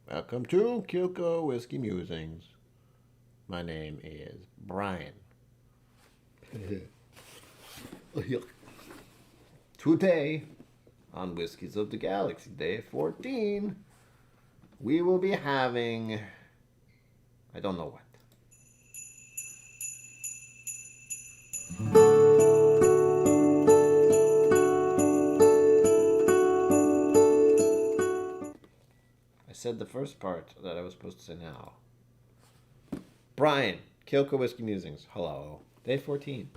Welcome to KillCo Whiskey Musings. My name is Brian. Today, on Whiskies of the Galaxy, day 14, we will be having... I don't know what. I said the first part that I was supposed to say now. Brian, KillCo Whiskey Musings. Hello. Day 14.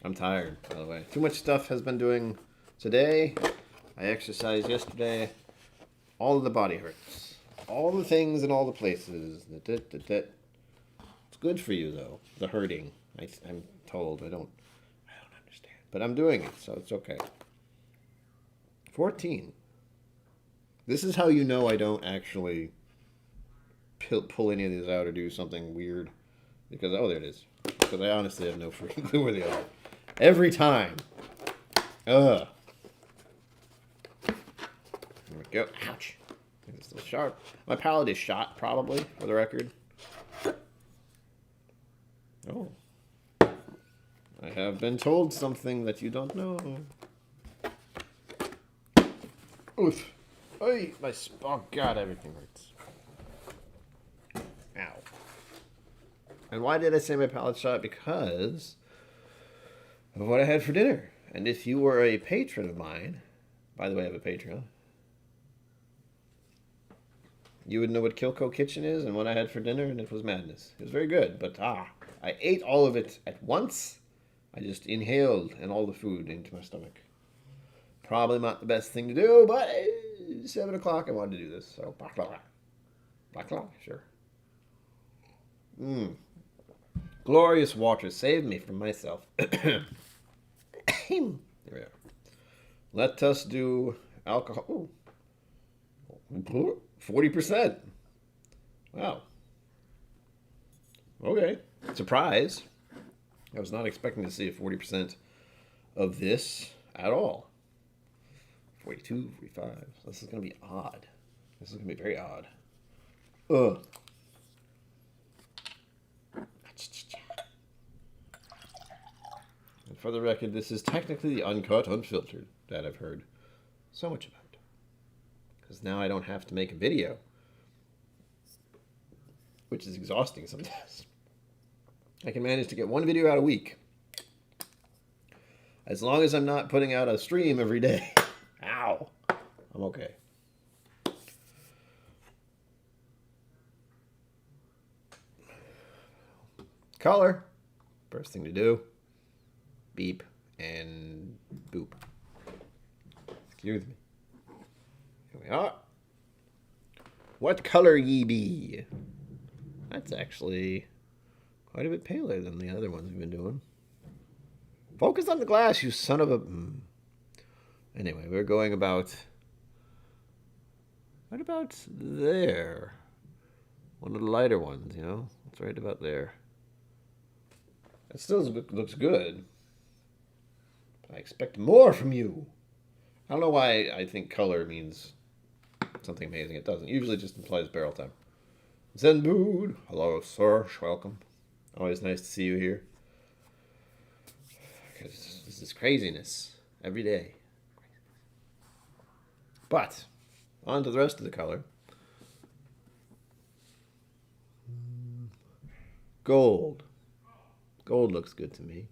I'm tired, by the way. Too much stuff has been doing today. I exercised yesterday. All of the body hurts. All the things in all the places. It's good for you, though. The hurting. I'm told. I don't understand. But I'm doing it, so it's okay. 14. This is how you know I don't actually pull any of these out or do something weird. Because, oh, there it is. Because I honestly have no freaking clue where they are. Every time. Ugh. There we go. Ouch. It's still sharp. My palate is shot, probably, for the record. Oh. I have been told something that you don't know. Oof. Oh, oh God, everything hurts. Ow. And why did I say my palate shot? Because of what I had for dinner. And if you were a patron of mine, by the way, I have a Patreon, you would know what KillCo Kitchen is and what I had for dinner, and it was madness. It was very good, but I ate all of it at once. I just inhaled and all the food into my stomach. Probably not the best thing to do, but 7 o'clock I wanted to do this, so black clock, sure. Glorious water saved me from myself. There we are. Let us do alcohol. Ooh, 40%. Wow. Okay. Surprise. I was not expecting to see a 40% of this at all. 42, 45. This is going to be odd. This is going to be very odd. Ugh. And for the record, this is technically the uncut, unfiltered that I've heard so much about. Because now I don't have to make a video, which is exhausting sometimes. I can manage to get one video out a week. As long as I'm not putting out a stream every day. Ow. I'm okay. Color. First thing to do. Beep and boop. Excuse me. Here we are. What color ye be? That's actually quite a bit paler than the other ones we've been doing. Focus on the glass, you son of a... Anyway, we're going about... Right about there. One of the lighter ones, you know? It's right about there. It still looks good. I expect more from you. I don't know why I think color means something amazing. It doesn't. It usually just implies barrel time. Zen Mood. Hello, sir. Welcome. Always nice to see you here. This is craziness every day. But on to the rest of the color. Gold. Gold looks good to me.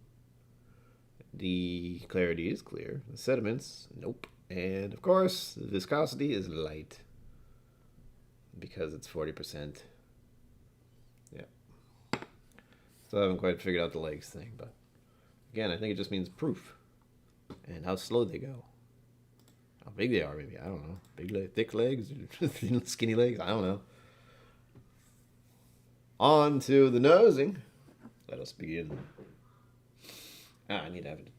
The clarity is clear. The sediments, nope. And of course, the viscosity is light because it's 40%. Yeah. Still haven't quite figured out the legs thing, but again, I think it just means proof and how slow they go. How big they are, maybe. I don't know. Big, thick legs, skinny legs. I don't know. On to the nosing. Let us begin. I need to have it.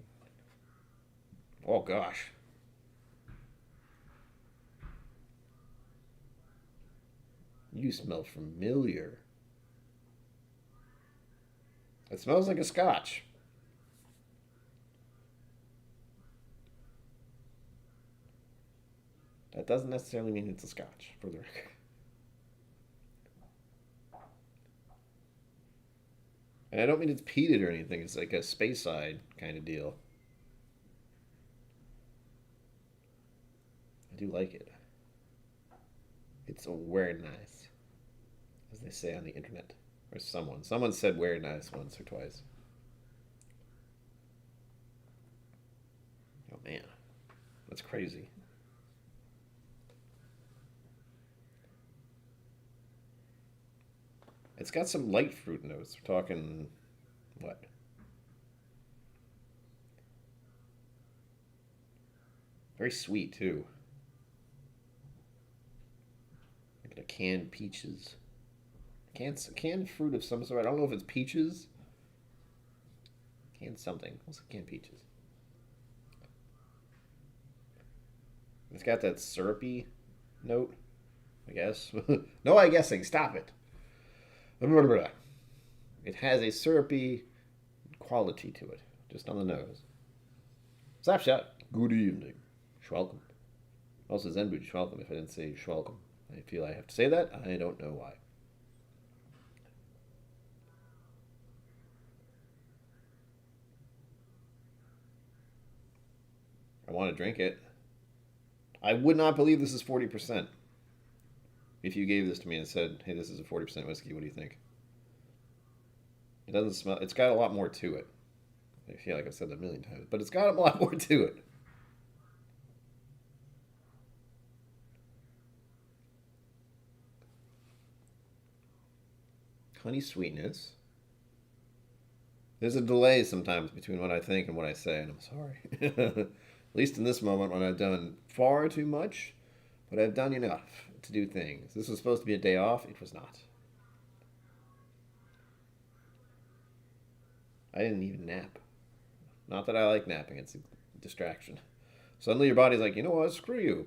Oh, gosh. You smell familiar. It smells like a Scotch. That doesn't necessarily mean it's a Scotch, for the record. And I don't mean it's peated or anything. It's like a Speyside kind of deal. I do like it. It's very nice, as they say on the internet. Or someone. Someone said very nice once or twice. Oh man, that's crazy. It's got some light fruit notes. We're talking, what? Very sweet too. Like a canned peaches. Canned fruit of some sort. I don't know if it's peaches. Canned something. What's canned peaches? It's got that syrupy note, I guess. No, I guessing. Stop it. It has a syrupy quality to it, just on the nose. Slapshot. Good evening. Schwelcome. Also, Zenbu Schwelcome if I didn't say Schwelcome. I feel I have to say that. I don't know why. I want to drink it. I would not believe this is 40%. If you gave this to me and said, hey, this is a 40% whiskey, what do you think? It doesn't smell... It's got a lot more to it. I feel like I've said that a million times. But it's got a lot more to it. Honey sweetness. There's a delay sometimes between what I think and what I say, and I'm sorry. At least in this moment when I've done far too much, but I've done enough to do things. This was supposed to be a day off. It was not. I didn't even nap. Not that I like napping. It's a distraction. Suddenly your body's like, you know what? Screw you.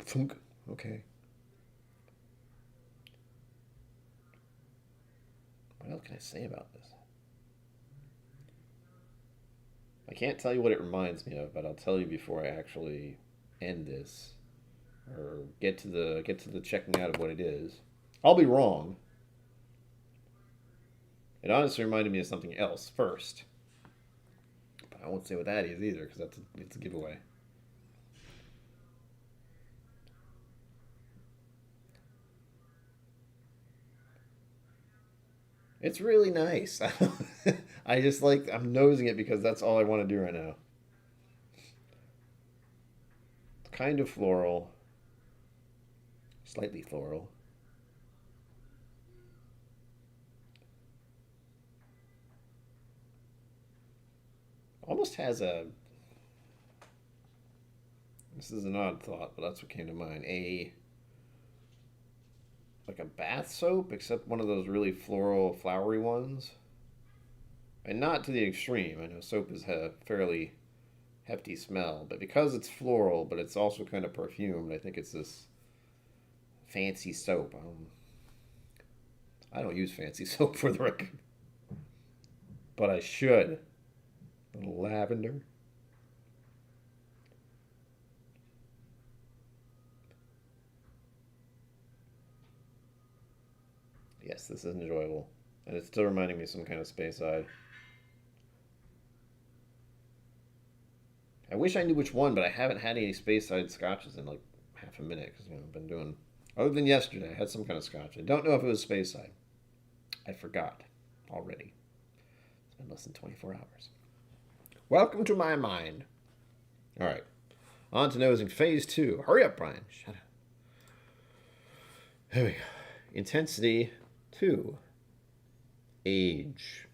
Okay. What else can I say about this? I can't tell you what it reminds me of, but I'll tell you before I actually end this or get to the checking out of what it is. I'll be wrong. It honestly reminded me of something else first, but I won't say what that is either because it's a giveaway. It's really nice. I just like I'm nosing it because that's all I want to do right now. It's kind of floral, slightly floral. Almost has a. This is an odd thought, but that's what came to mind. Like a bath soap, except one of those really floral, flowery ones. And not to the extreme. I know soap is a fairly hefty smell, but because it's floral, but it's also kind of perfumed, I think it's this fancy soap. I don't use fancy soap for the record, but I should. A little lavender. Yes, this is enjoyable. And it's still reminding me of some kind of Speyside. I wish I knew which one, but I haven't had any Speyside scotches in like half a minute because I've been doing. Other than yesterday, I had some kind of scotch. I don't know if it was Speyside. I forgot already. It's been less than 24 hours. Welcome to my mind. All right, on to nosing phase 2. Hurry up, Brian. Shut up. There we go. Intensity 2. Age.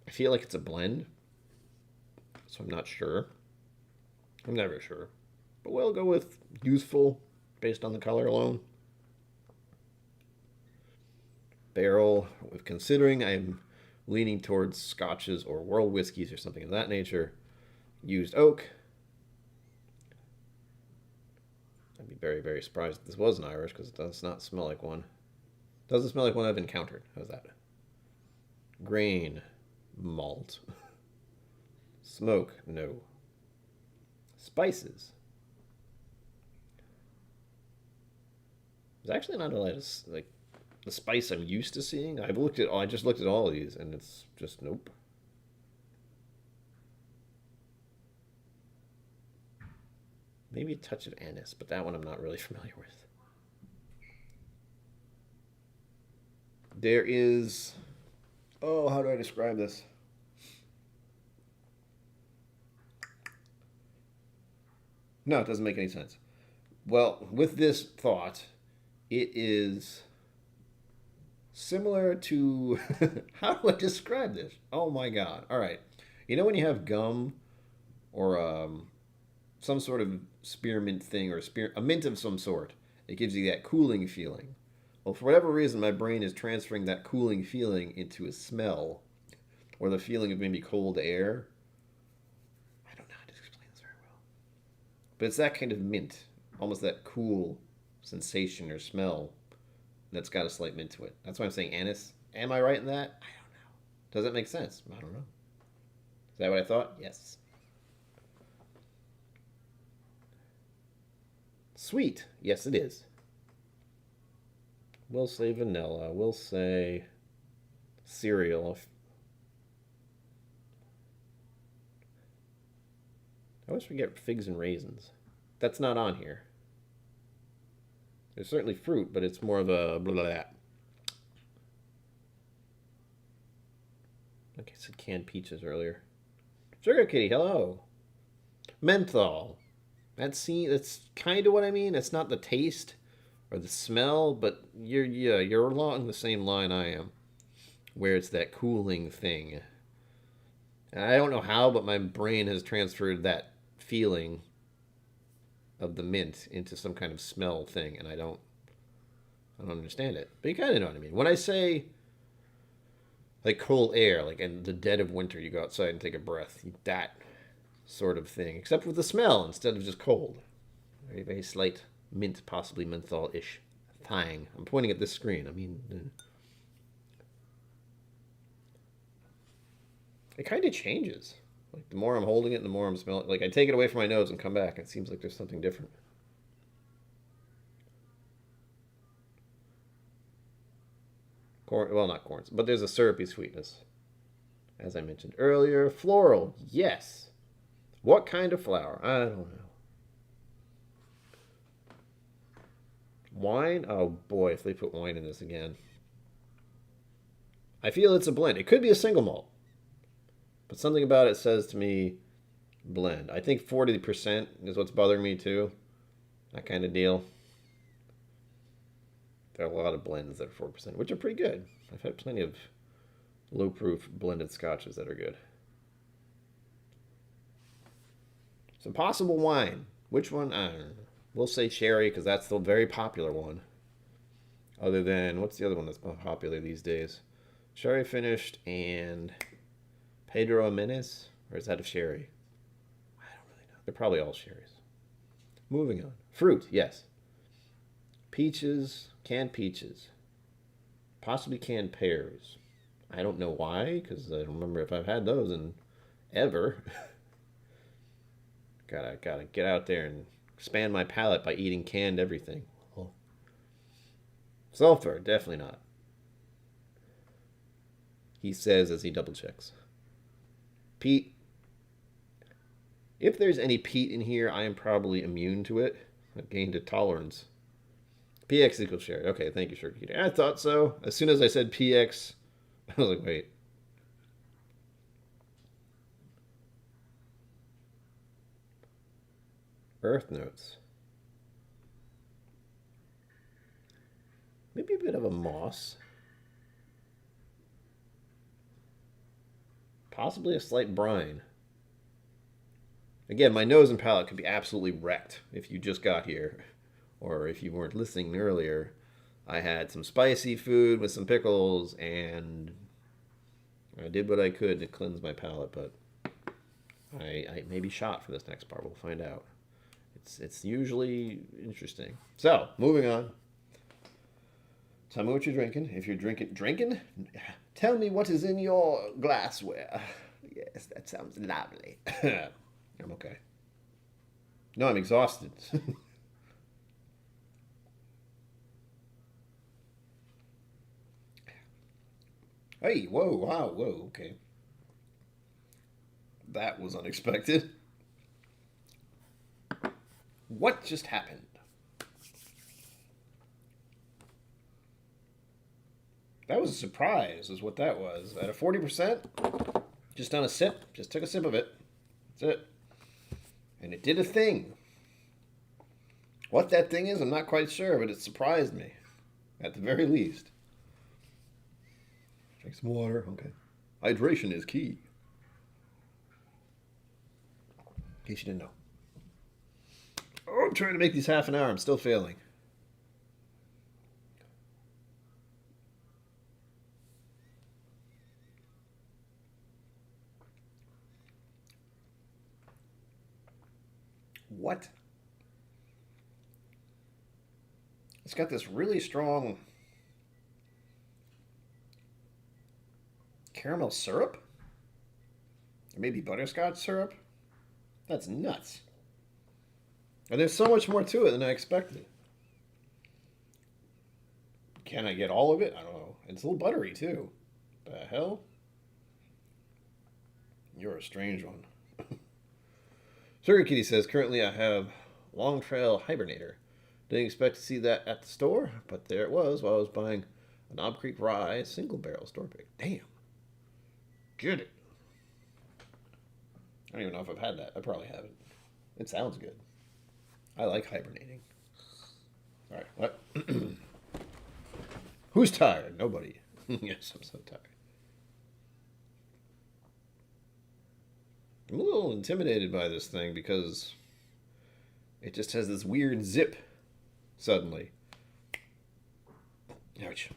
I feel like it's a blend, so I'm not sure. I'm never sure. But we'll go with useful based on the color alone. Barrel, with considering I'm leaning towards scotches or world whiskies or something of that nature. Used oak. I'd be very, very surprised if this was an Irish because it does not smell like one. Doesn't smell like one I've encountered. How's that? Grain. Malt. Smoke. No. Spices. There's actually not a lot of, like, the spice I'm used to seeing. I just looked at all of these, and it's just nope. Maybe a touch of anise, but that one I'm not really familiar with. There is, oh, how do I describe this? No, it doesn't make any sense. Well, with this thought, it is similar to how do I describe this? Oh my god. All right. You know when you have gum or some sort of spearmint thing or a mint of some sort, it gives you that cooling feeling. Well, for whatever reason, my brain is transferring that cooling feeling into a smell or the feeling of maybe cold air. I don't know how to explain this very well. But it's that kind of mint, almost that cool sensation or smell that's got a slight mint to it. That's why I'm saying anise. Am I right in that? I don't know. Does that make sense? I don't know. Is that what I thought? Yes. Sweet. Yes, it is. We'll say vanilla. We'll say cereal. I always forget figs and raisins. That's not on here. There's certainly fruit, but it's more of a blah, blah, blah. Okay, I said canned peaches earlier. Sugar Kitty, hello. Menthol. That's kind of what I mean. It's not the taste or the smell, but you're along the same line I am, where it's that cooling thing. And I don't know how, but my brain has transferred that feeling of the mint into some kind of smell thing, and I don't understand it. But you kind of know what I mean. When I say like cold air, like in the dead of winter, you go outside and take a breath, that sort of thing, except with the smell instead of just cold. Very, very slight mint, possibly menthol-ish thing. I'm pointing at this screen. I mean, it kind of changes. Like the more I'm holding it, the more I'm smelling. Like I take it away from my nose and come back, it seems like there's something different. Corn, well, not corns, but there's a syrupy sweetness, as I mentioned earlier. Floral, yes. What kind of flower? I don't know. Wine? Oh boy, if they put wine in this again. I feel it's a blend. It could be a single malt, but something about it says to me blend. I think 40% is what's bothering me too. That kind of deal. There are a lot of blends that are 4%, which are pretty good. I've had plenty of low-proof blended scotches that are good. Some possible wine. Which one? I don't know. We'll say sherry because that's the very popular one. Other than, what's the other one that's popular these days? Sherry finished and Pedro Jimenez? Or is that a sherry? I don't really know. They're probably all sherries. Moving on. Fruit, yes. Peaches, canned peaches. Possibly canned pears. I don't know why, because I don't remember if I've had those in ever. Gotta get out there and expand my palate by eating canned everything. Oh. Sulfur, definitely not. He says as he double checks. Peat. If there's any peat in here, I am probably immune to it. I've gained a tolerance. PX equals sherry. Okay, thank you, Sugar Kitty. I thought so. As soon as I said PX, I was like, wait. Earth notes. Maybe a bit of a moss. Possibly a slight brine. Again, my nose and palate could be absolutely wrecked if you just got here. Or if you weren't listening earlier. I had some spicy food with some pickles, and I did what I could to cleanse my palate, but I may be shot for this next part. We'll find out. It's usually interesting. So, moving on. Tell me what you're drinking. If you're drinking? Tell me what is in your glassware. Yes, that sounds lovely. I'm okay. No, I'm exhausted. Hey, whoa, wow, whoa, okay. That was unexpected. What just happened? That was a surprise, is what that was. At a 40%, just on a sip, just took a sip of it. That's it. And it did a thing. What that thing is, I'm not quite sure, but it surprised me. At the very least. Drink some water. Okay. Hydration is key. In case you didn't know. Oh, I'm trying to make these half an hour. I'm still failing. What? It's got this really strong caramel syrup? Or maybe butterscotch syrup? That's nuts. And there's so much more to it than I expected. Can I get all of it? I don't know. It's a little buttery, too. The hell? You're a strange one. Sugar Kitty says, currently I have Long Trail Hibernator. Didn't expect to see that at the store, but there it was while I was buying a Knob Creek Rye single barrel store pick. Damn. Get it. I don't even know if I've had that. I probably haven't. It sounds good. I like hibernating. All right, what? Who's tired? Nobody. Yes, I'm so tired. I'm a little intimidated by this thing because it just has this weird zip suddenly. Ouch.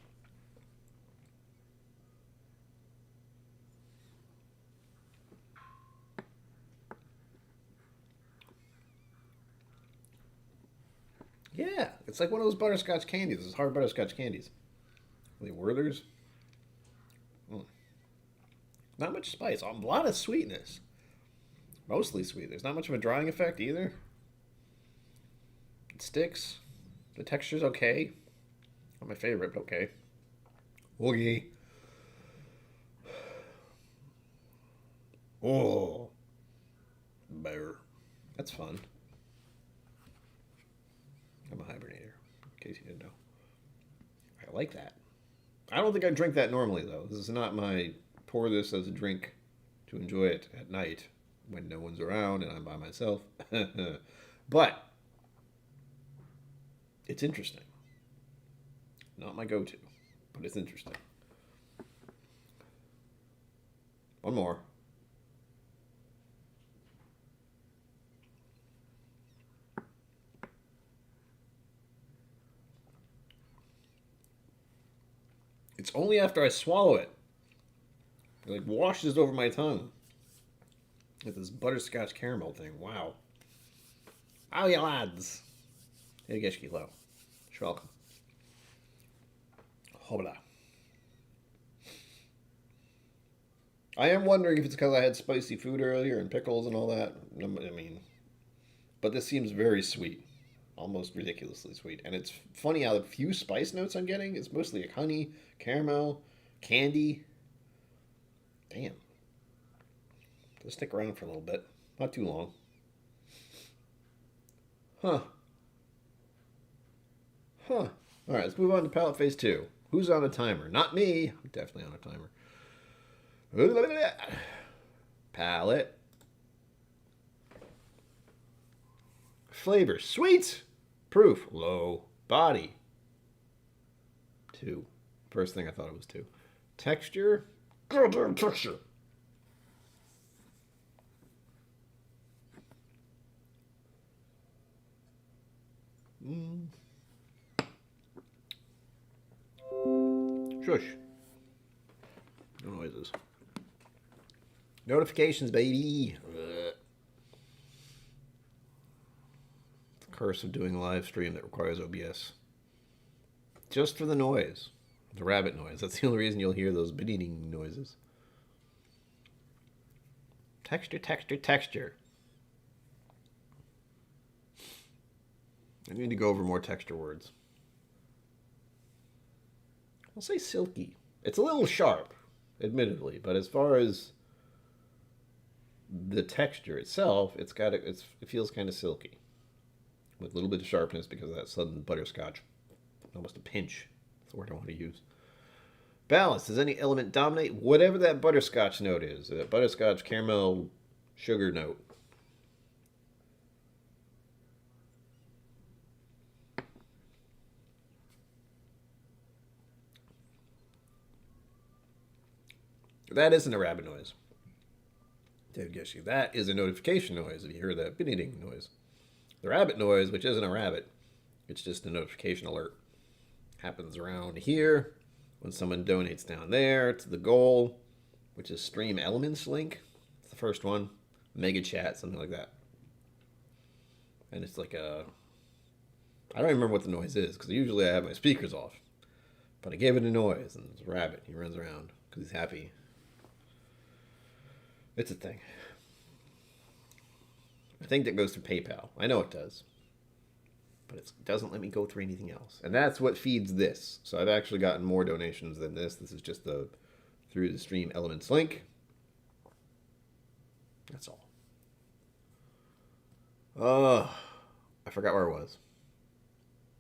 Yeah, it's like one of those butterscotch candies, those hard butterscotch candies. Are they Werther's? Mm. Not much spice, a lot of sweetness. Mostly sweet. There's not much of a drying effect either. It sticks. The texture's okay. Not my favorite, but okay. Okay. Oh. Bear. That's fun. I'm a hibernator, in case you didn't know. I like that. I don't think I drink that normally, though. This is not my pour this as a drink to enjoy it at night when no one's around and I'm by myself. But it's interesting. Not my go-to, but it's interesting. One more. It's only after I swallow it. It like washes over my tongue. With this butterscotch caramel thing. Wow. How you lads? Hey, KillCo. You're welcome. Hola. I am wondering if it's because I had spicy food earlier and pickles and all that. I mean, but this seems very sweet. Almost ridiculously sweet. And it's funny how the few spice notes I'm getting, it's mostly like honey, caramel, candy. Damn. Just stick around for a little bit. Not too long. Huh. Huh. Alright, let's move on to palate phase 2. Who's on a timer? Not me. I'm definitely on a timer. Palate. Flavor. Sweet. Proof. Low. Body. 2. First thing I thought it was 2. Texture. Goddamn texture. Shush. No noises. Notifications, baby. The curse of doing a live stream that requires OBS. Just for the noise. The rabbit noise. That's the only reason you'll hear those beating noises. Texture, texture, texture. I need to go over more texture words. I'll say silky. It's a little sharp. admittedly. But as far as the texture itself, it feels kind of silky with a little bit of sharpness because of that sudden butterscotch. Almost a pinch. That's the word I want to use. Balance. Does any element dominate? Whatever that butterscotch note is. That butterscotch caramel sugar note. That isn't a rabbit noise. Dave Gish, that is a notification noise if you hear that beating noise. The rabbit noise, which isn't a rabbit, it's just a notification alert. Happens around here when someone donates down there to the goal, which is Stream Elements link. It's the first one. Mega chat, something like that. And it's like a... I don't even remember what the noise is, because usually I have my speakers off. But I gave it a noise, and it's a rabbit. He runs around because he's happy. It's a thing. I think that goes through PayPal. I know it does. But it doesn't let me go through anything else. And that's what feeds this. So I've actually gotten more donations than this. This is just through the Stream Elements link. That's all. I forgot where I was.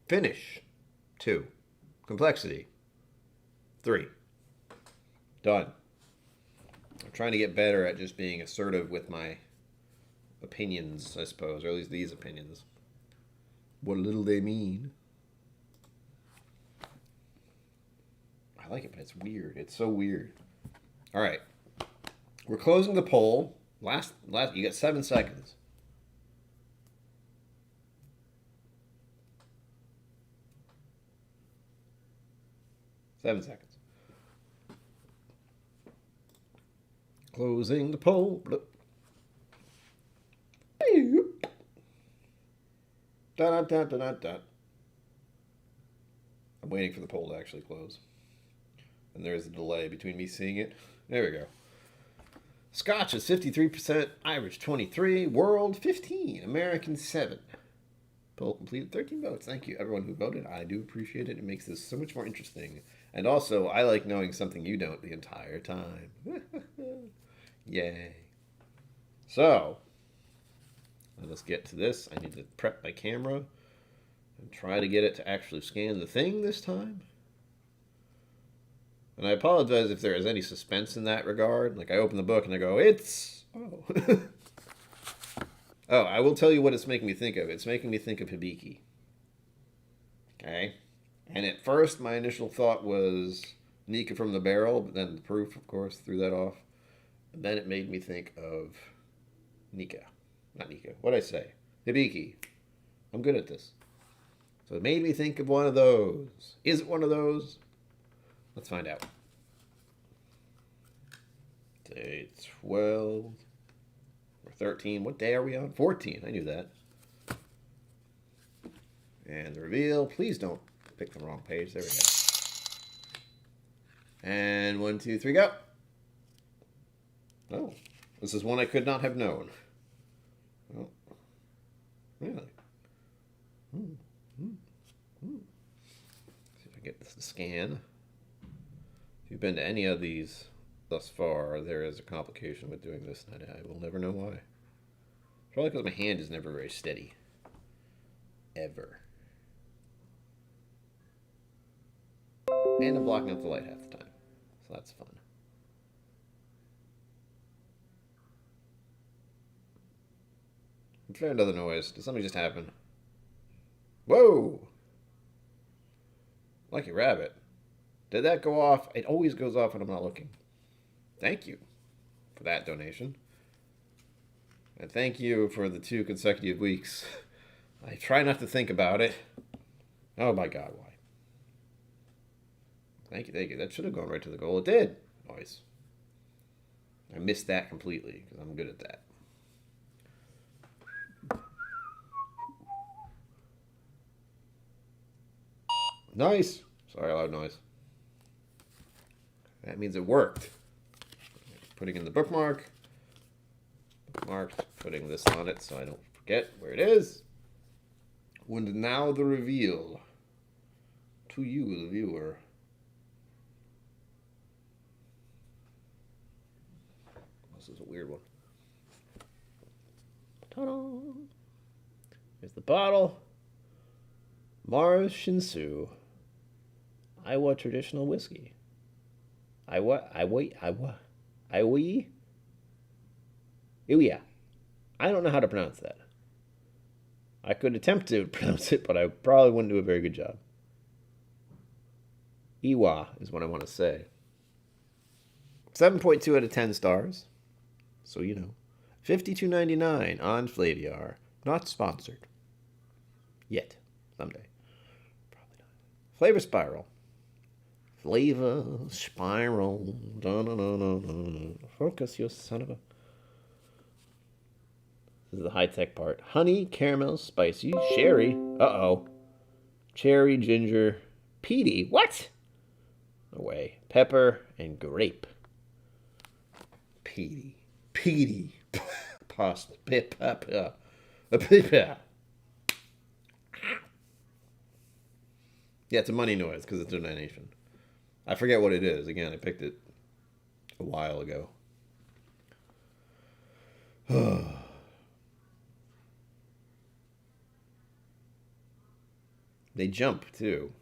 Finish. 2. Complexity. 3. Done. I'm trying to get better at just being assertive with my opinions, I suppose, or at least these opinions. What little they mean. I like it, but it's weird. It's so weird. All right. We're closing the poll. Last, you got 7 seconds. Seven seconds. Closing the poll. Dun, dun, dun, dun, dun. I'm waiting for the poll to actually close. And there's a delay between me seeing it. There we go. Scotch is 53%, Irish 23, World 15, American 7. Poll completed, 13 votes. Thank you, everyone who voted. I do appreciate it. It makes this so much more interesting. And also, I like knowing something you don't the entire time. Yay. So, let us get to this. I need to prep my camera and try to get it to actually scan the thing this time. And I apologize if there is any suspense in that regard. Like, I open the book and I go, it's... Oh. Oh, I will tell you what it's making me think of. It's making me think of Hibiki. Okay? And at first, my initial thought was Nika from the Barrel, but then the proof, of course, threw that off. And then it made me think of Nika. Not Nika. What'd I say? Hibiki. I'm good at this. So it made me think of one of those. Is it one of those? Let's find out. Day 12. Or 13. What day are we on? 14. I knew that. And the reveal. Please don't pick the wrong page. There we go. And 1, 2, 3, go. Oh. This is one I could not have known. Oh. Really? See if I get this to scan. If you've been to any of these thus far, there is a complication with doing this, and I will never know why. Probably because my hand is never very steady. Ever. And I'm blocking out the light half the time. So that's fun. Let's try another noise. Did something just happen? Whoa! Lucky rabbit. Did that go off? It always goes off when I'm not looking. Thank you for that donation. And thank you for the 2 consecutive weeks. I try not to think about it. Oh my god, why? Thank you, thank you. That should have gone right to the goal. It did. Nice. I missed that completely because I'm good at that. Nice. Sorry, loud noise. That means it worked. Putting in the bookmark. Bookmarked. Putting this on it so I don't forget where it is. And now the reveal. To you, the viewer. This is a weird one. Ta-da! Here's the bottle. Mars Shinshu. Iowa traditional whiskey. Iowa. Iwia. I don't know how to pronounce that. I could attempt to pronounce it, but I probably wouldn't do a very good job. Iwa is what I want to say. 7.2 out of 10 stars. So you know. $52.99 on Flaviar. Not sponsored. Yet. Someday. Probably not. Flavor Spiral. Flavor Spiral. Da-na-na-na-na. Focus, you son of a... This is the high-tech part. Honey, caramel, spicy, sherry. Uh-oh. Cherry, ginger, peaty. What? No way. Pepper and grape. Peaty. Peaty. Pasta. Pepper. Yeah, it's a money noise because it's a donation. I forget what it is. Again, I picked it a while ago. They jump, too.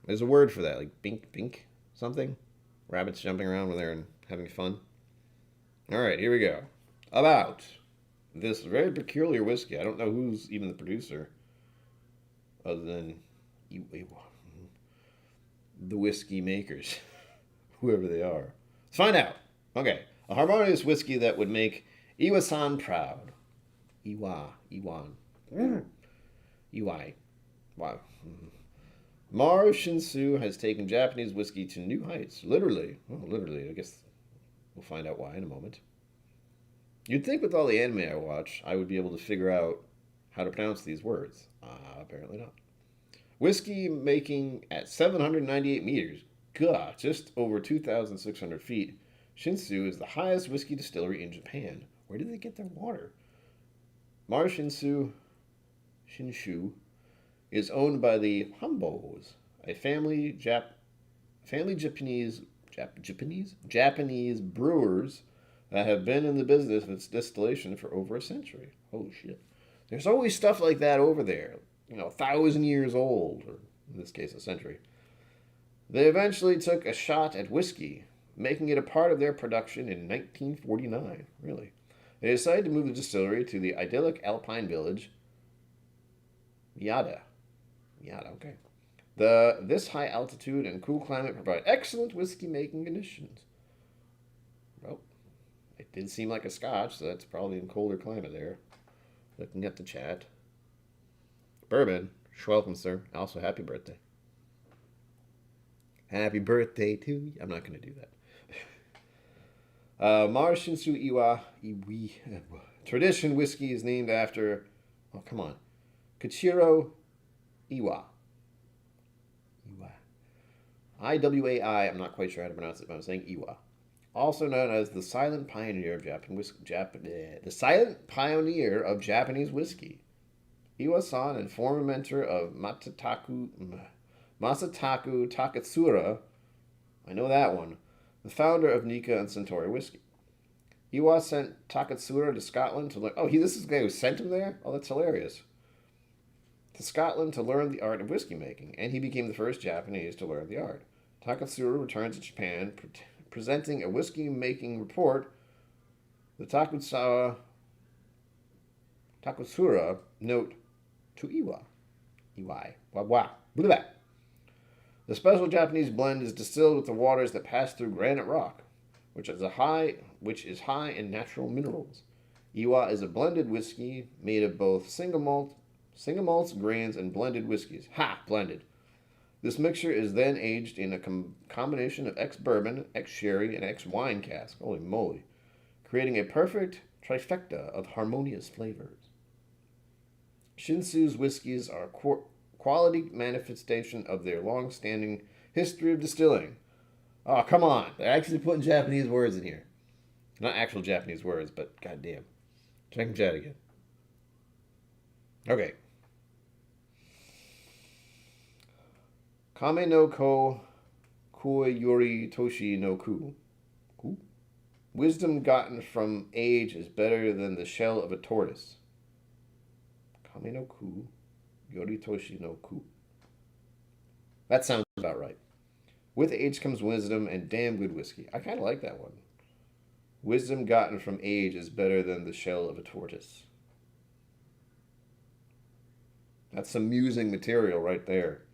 There's a word for that, like bink, something. Rabbits jumping around when they're having fun. All right, here we go. About this very peculiar whiskey. I don't know who's even the producer, other than the whiskey makers, whoever they are. Let's find out. Okay, a harmonious whiskey that would make Iwa-san proud. Iwan. Iwai. Wow. Mars Shinshu has taken Japanese whiskey to new heights. Literally. Oh, literally. I guess we'll find out why in a moment. You'd think with all the anime I watch, I would be able to figure out how to pronounce these words. Apparently not. Whiskey making at 798 meters. God, just over 2,600 feet. Shinshu is the highest whiskey distillery in Japan. Where did they get their water? Mars Shinshu is owned by the Hambos, a family Japanese brewers that have been in the business of its distillation for over a century. Holy shit. There's always stuff like that over there. 1,000 years old, or in this case, a century. They eventually took a shot at whiskey, making it a part of their production in 1949. Really. They decided to move the distillery to the idyllic alpine village, Yada, okay. This high altitude and cool climate provide excellent whiskey-making conditions. Well, it did seem like a Scotch, so that's probably in colder climate there. Looking at the chat. Bourbon. Welcome, sir. Also, happy birthday. Happy birthday to you. I'm not going to do that. Mars Shinshu Iwi. Tradition whiskey is named after... Oh, come on. Kichiro Iwa. Iwai. I'm not quite sure how to pronounce it, but I'm saying Iwa. Also known as the silent pioneer of Japanese whiskey. Iwa-san and former mentor of Masataku Takatsura, I know that one, the founder of Nikka and Centauri whiskey. Iwa sent Takatsura to Scotland to learn... Oh, this is the guy who sent him there? Oh, that's hilarious. To Scotland to learn the art of whiskey making, and he became the first Japanese to learn the art. Takatsura returned to Japan, presenting a whiskey-making report. The Takatsura note to Iwai. Blah. The special Japanese blend is distilled with the waters that pass through granite rock, which is high in natural minerals. Iwa is a blended whiskey made of both single malts, grains, and blended whiskeys. Blended. This mixture is then aged in a combination of ex-bourbon, ex-sherry, and ex-wine cask. Holy moly. Creating a perfect trifecta of harmonious flavors. Shinshu's whiskeys are a quality manifestation of their long-standing history of distilling. Oh, come on. They're actually putting Japanese words in here. Not actual Japanese words, but goddamn. Check and chat again. Okay. Kame no ko koi yori toshi no ku. Wisdom gotten from age is better than the shell of a tortoise. Kame no ku, yoritoshi no ku. That sounds about right. With age comes wisdom and damn good whiskey. I kind of like that one. Wisdom gotten from age is better than the shell of a tortoise. That's some musing material right there.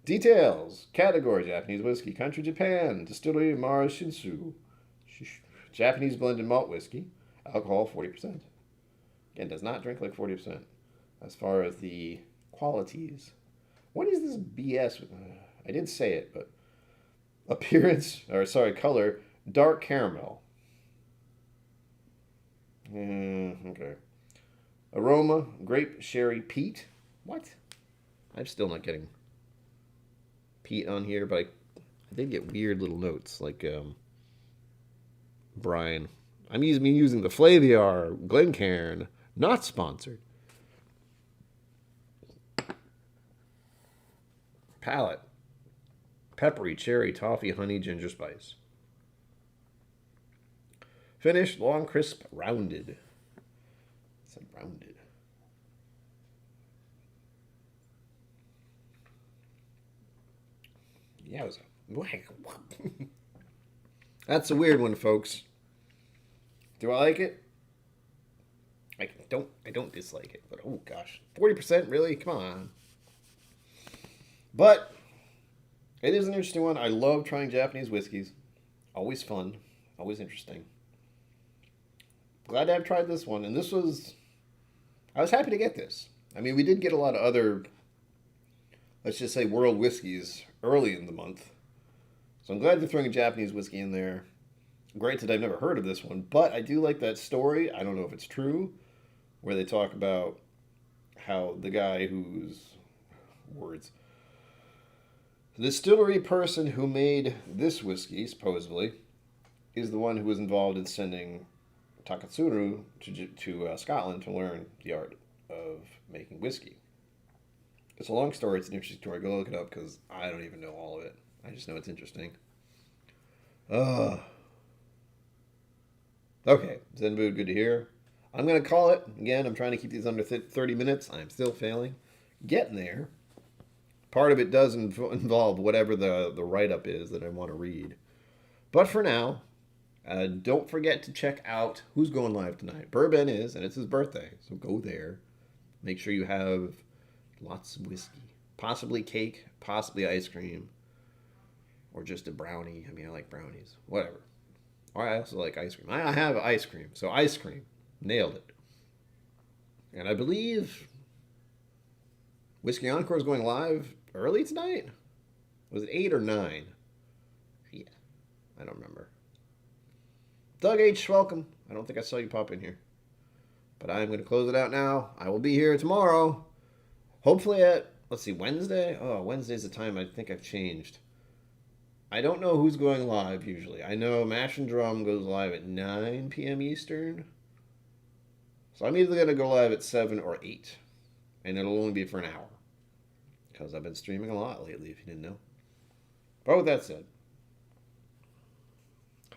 Details. Category: Japanese whiskey. Country: Japan. Distillery: Mars Shinshu. Japanese blended malt whiskey. Alcohol: 40%. Again, does not drink like 40%. As far as the qualities. What is this BS? I did say it, but color, dark caramel. Okay. Aroma, grape, sherry, peat. What? I'm still not getting peat on here, but I did get weird little notes like Brian. I'm using the Flaviar, Glencairn, not sponsored. Palate. Peppery, cherry, toffee, honey, ginger spice. Finish, long, crisp, rounded. It said rounded. Yeah, it was a... That's a weird one, folks. Do I like it? I don't dislike it, but oh gosh. 40%, really? Come on. But it is an interesting one. I love trying Japanese whiskeys. Always fun. Always interesting. Glad to have tried this one. And I was happy to get this. I mean, we did get a lot of other, let's just say, world whiskeys early in the month. So I'm glad they're throwing a Japanese whiskey in there. Granted, I've never heard of this one, but I do like that story. I don't know if it's true, where they talk about how the guy the distillery person who made this whiskey, supposedly, is the one who was involved in sending Takatsuru to Scotland to learn the art of making whiskey. It's a long story. It's an interesting story. Go look it up because I don't even know all of it. I just know it's interesting. Okay, Zen Mood, good to hear. I'm going to call it. Again, I'm trying to keep these under 30 minutes. I'm still failing. Getting there. Part of it does involve whatever the write-up is that I want to read. But for now, don't forget to check out who's going live tonight. Bourbon is, and it's his birthday, so go there. Make sure you have lots of whiskey. Possibly cake, possibly ice cream, or just a brownie. I mean, I like brownies. Whatever. Or I also like ice cream. I have ice cream, so ice cream. Nailed it. And I believe Whiskey Encore is going live early tonight? Was it 8 or 9? Yeah, I don't remember. Doug H., welcome. I don't think I saw you pop in here. But I'm going to close it out now. I will be here tomorrow. Hopefully at, Wednesday? Oh, Wednesday's the time I think I've changed. I don't know who's going live usually. I know Mash and Drum goes live at 9 p.m. Eastern. So I'm either going to go live at 7 or 8. And it'll only be for an hour. Because I've been streaming a lot lately, if you didn't know. But with that said,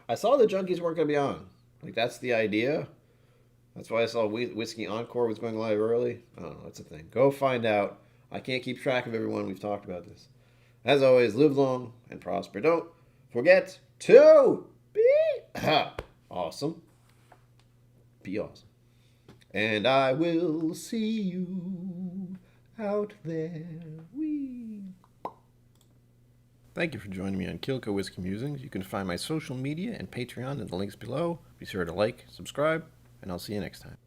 I saw the Junkies weren't going to be on. Like, that's the idea. That's why I saw Whiskey Encore was going live early. I don't know, that's a thing. Go find out. I can't keep track of everyone. We've talked about this. As always, live long and prosper. Don't forget to be awesome. Be awesome. And I will see you out there. Thank you for joining me on KillCo Whiskey Musings. You can find my social media and Patreon in the links below. Be sure to like, subscribe, and I'll see you next time.